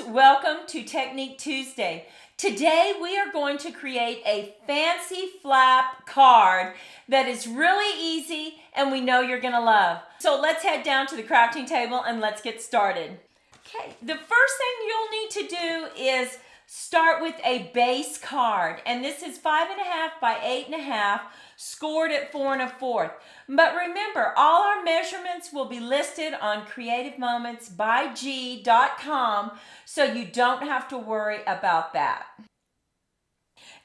welcome to Technique Tuesday. Today we are going to create a fancy flap card that is really easy and we know you're going to love. So let's head down to the crafting table and let's get started. Okay, the first thing you'll need to do is start with a base card, and this is 5.5 by 8.5, scored at 4 1/4. But remember, all our measurements will be listed on creativemomentsbyg.com, so you don't have to worry about that.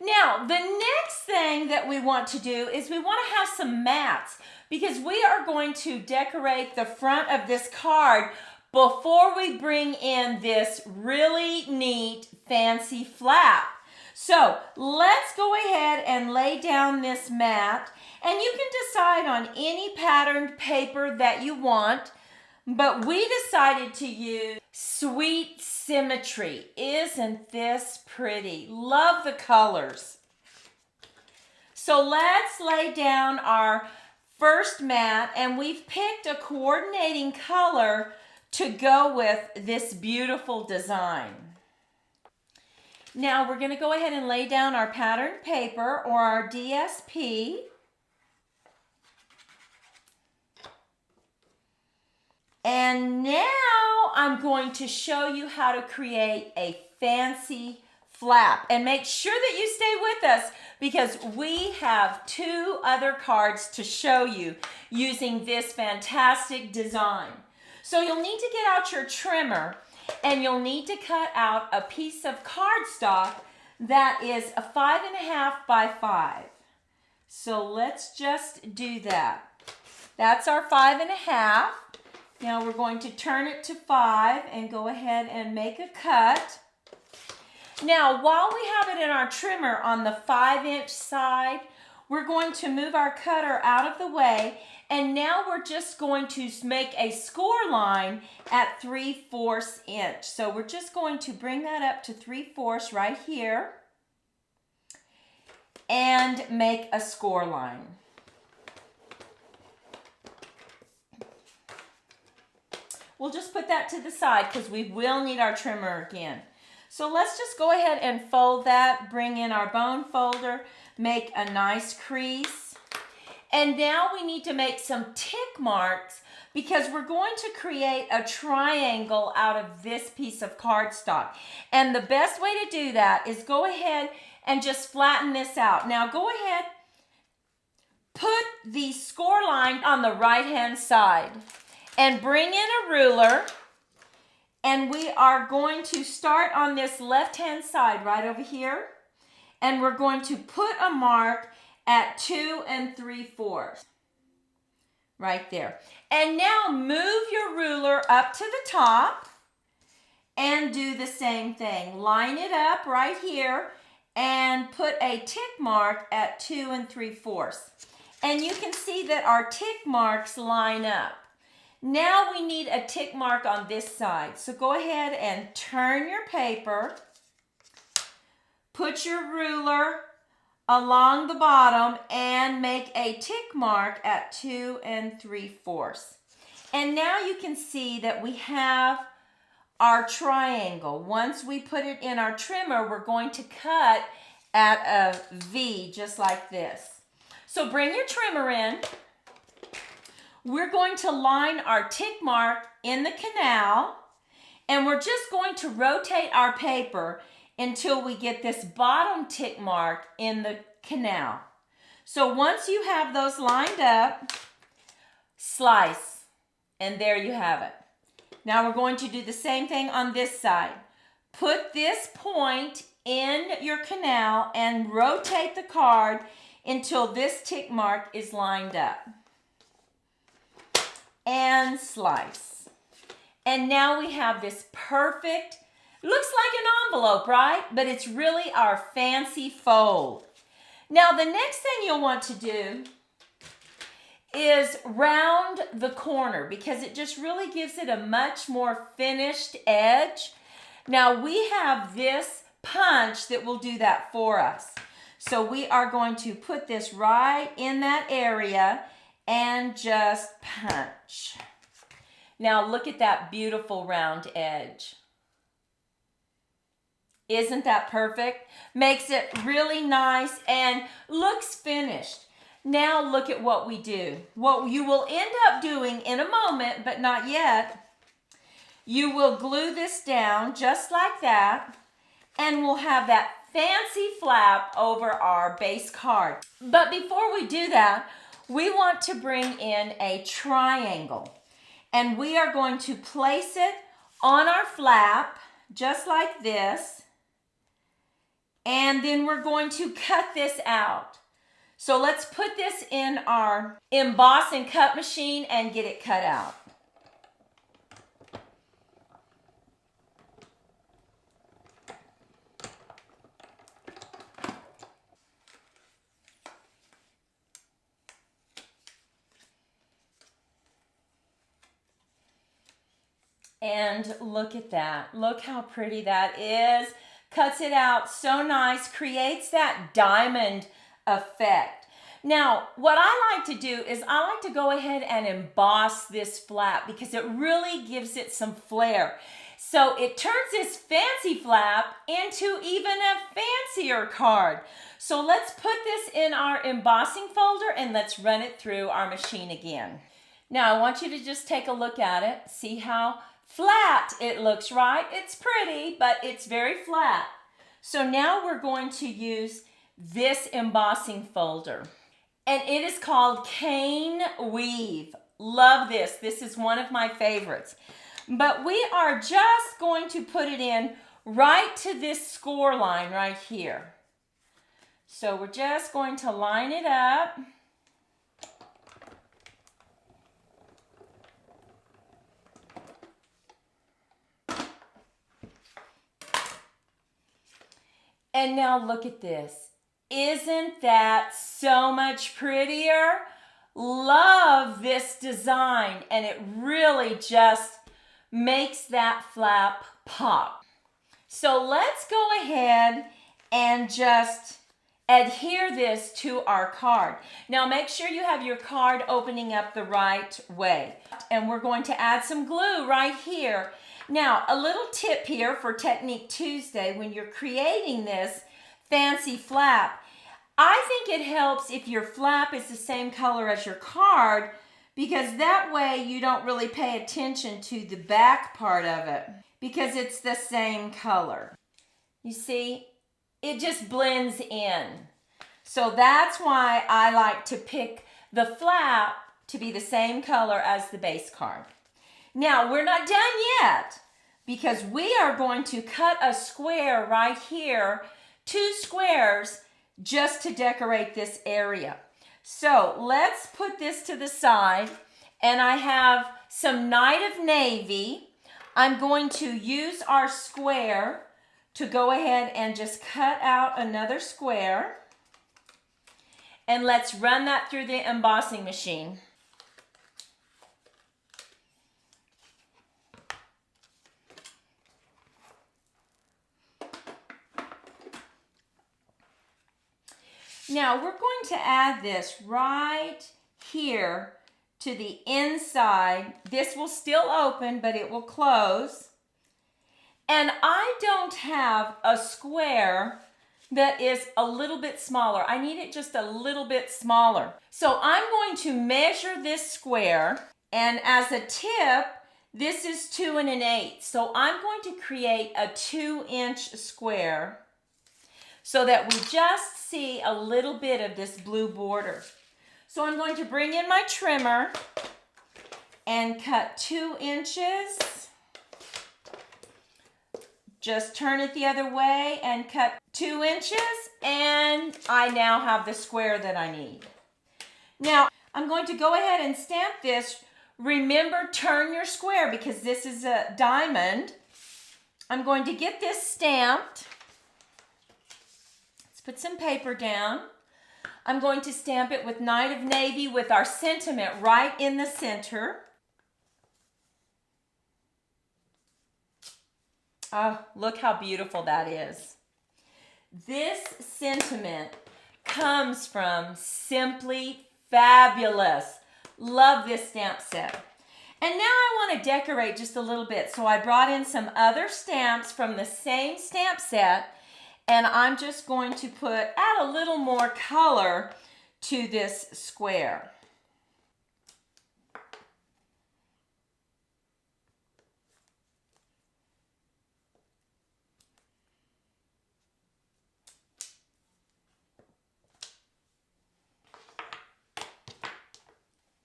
Now, the next thing that we want to do is we want to have some mats, because we are going to decorate the front of this card before we bring in this really neat fancy flap. So let's go ahead and lay down this mat, and you can decide on any patterned paper that you want, but we decided to use Sweet Symmetry. Isn't this pretty? Love the colors. So let's lay down our first mat, and we've picked a coordinating color to go with this beautiful design. Now we're going to go ahead and lay down our patterned paper, or our DSP. And now I'm going to show you how to create a fancy flap. And make sure that you stay with us, because we have 2 other cards to show you using this fantastic design. So you'll need to get out your trimmer, and you'll need to cut out a piece of cardstock that is a 5.5 by 5. So let's just do that. That's our 5.5. Now we're going to turn it to 5 and go ahead and make a cut. Now, while we have it in our trimmer on the 5-inch side, we're going to move our cutter out of the way, and now we're just going to make a score line at 3/4 inch. So we're just going to bring that up to 3/4 right here and make a score line. We'll just put that to the side because we will need our trimmer again. So let's just go ahead and fold that, bring in our bone folder, make a nice crease. And now we need to make some tick marks, because we're going to create a triangle out of this piece of cardstock. And the best way to do that is go ahead and just flatten this out. Now go ahead, put the score line on the right-hand side and bring in a ruler. And we are going to start on this left-hand side right over here. And we're going to put a mark at 2 3/4. Right there. And now move your ruler up to the top and do the same thing. Line it up right here and put a tick mark at 2 3/4. And you can see that our tick marks line up. Now we need a tick mark on this side. So go ahead and turn your paper. Put your ruler along the bottom and make a tick mark at 2 3/4. And now you can see that we have our triangle. Once we put it in our trimmer, we're going to cut at a V just like this. So bring your trimmer in. We're going to line our tick mark in the canal, and we're just going to rotate our paper until we get this bottom tick mark in the canal. So once you have those lined up, slice, and there you have it. Now we're going to do the same thing on this side. Put this point in your canal and rotate the card until this tick mark is lined up. And slice. And now we have this perfect, looks like an envelope, right? But it's really our fancy fold. Now the next thing you'll want to do is round the corner, because it just really gives it a much more finished edge. Now we have this punch that will do that for us. So we are going to put this right in that area and just punch. Now look at that beautiful round edge. Isn't that perfect? Makes it really nice and looks finished. Now look at what we do. What you will end up doing in a moment, but not yet, you will glue this down just like that, and we'll have that fancy flap over our base card. But before we do that, we want to bring in a triangle. And we are going to place it on our flap, just like this. And then we're going to cut this out. So let's put this in our emboss and cut machine and get it cut out. And look at that. Look how pretty that is. Cuts it out so nice, creates that diamond effect. Now, what I like to do is I like to go ahead and emboss this flap because it really gives it some flair. So it turns this fancy flap into even a fancier card. So let's put this in our embossing folder and let's run it through our machine again. Now I want you to just take a look at it. See how flat it looks, right? It's pretty, but it's very flat. So now we're going to use this embossing folder. And it is called Cane Weave. Love this. This is one of my favorites. But we are just going to put it in right to this score line right here. So we're just going to line it up. And now look at this. Isn't that so much prettier? Love this design, and it really just makes that flap pop. So let's go ahead and just adhere this to our card. Now make sure you have your card opening up the right way. And we're going to add some glue right here. Now, a little tip here for Technique Tuesday when you're creating this fancy flap. I think it helps if your flap is the same color as your card because that way you don't really pay attention to the back part of it because it's the same color. You see, it just blends in. So that's why I like to pick the flap to be the same color as the base card. Now, we're not done yet because we are going to cut a square right here, 2 squares, just to decorate this area. So let's put this to the side, and I have some Night of Navy. I'm going to use our square to go ahead and just cut out another square, and let's run that through the embossing machine. Now we're going to add this right here to the inside. This will still open, but it will close. And I don't have a square that is a little bit smaller. I need it just a little bit smaller. So I'm going to measure this square, and as a tip, this is 2 1/8. So I'm going to create a 2-inch square so that we just see a little bit of this blue border. So I'm going to bring in my trimmer and cut 2 inches. Just turn it the other way and cut 2 inches, and I now have the square that I need. Now, I'm going to go ahead and stamp this. Remember, turn your square because this is a diamond. I'm going to get this stamped. Put some paper down. I'm going to stamp it with Night of Navy with our sentiment right in the center. Oh, look how beautiful that is. This sentiment comes from Simply Fabulous. Love this stamp set. And now I want to decorate just a little bit. So I brought in some other stamps from the same stamp set, and I'm just going to add a little more color to this square.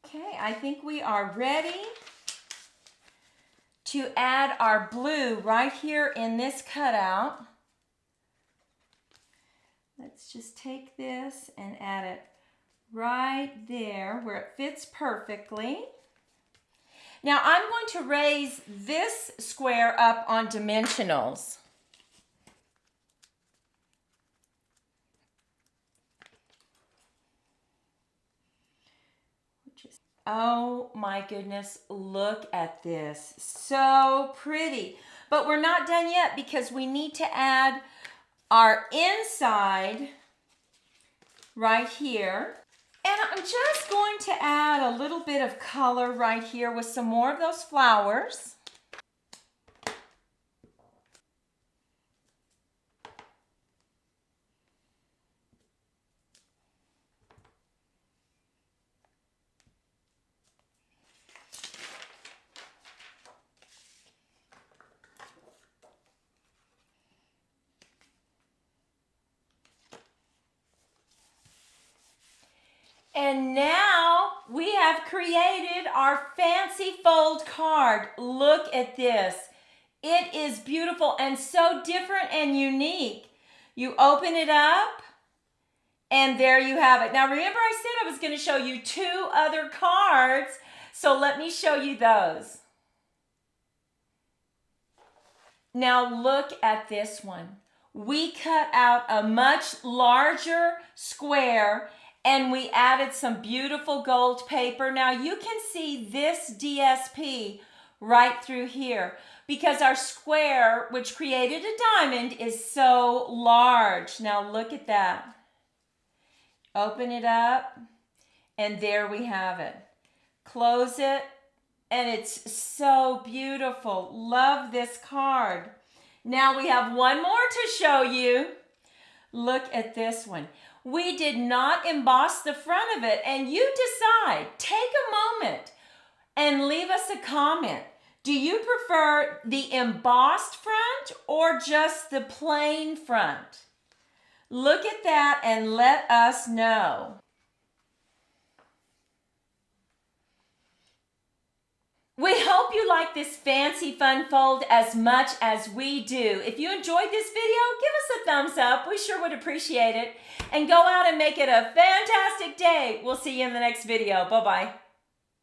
Okay, I think we are ready to add our blue right here in this cutout. Let's just take this and add it right there where it fits perfectly. Now I'm going to raise this square up on dimensionals. Oh my goodness, look at this. So pretty. But we're not done yet because we need to add our inside right here. And I'm just going to add a little bit of color right here with some more of those flowers. And now we have created our fancy fold card. Look at this. It is beautiful and so different and unique. You open it up and there you have it. Now remember I said I was going to show you 2 other cards, so let me show you those. Now look at this one. We cut out a much larger square and we added some beautiful gold paper. Now you can see this DSP right through here because our square, which created a diamond, is so large. Now look at that. Open it up and there we have it. Close it and it's so beautiful. Love this card. Now we have one more to show you. Look at this one. We did not emboss the front of it, and you decide. Take a moment and leave us a comment. Do you prefer the embossed front or just the plain front? Look at that and let us know. We hope you like this fancy fun fold as much as we do. If you enjoyed this video, give us a thumbs up. We sure would appreciate it. And go out and make it a fantastic day. We'll see you in the next video. Bye-bye.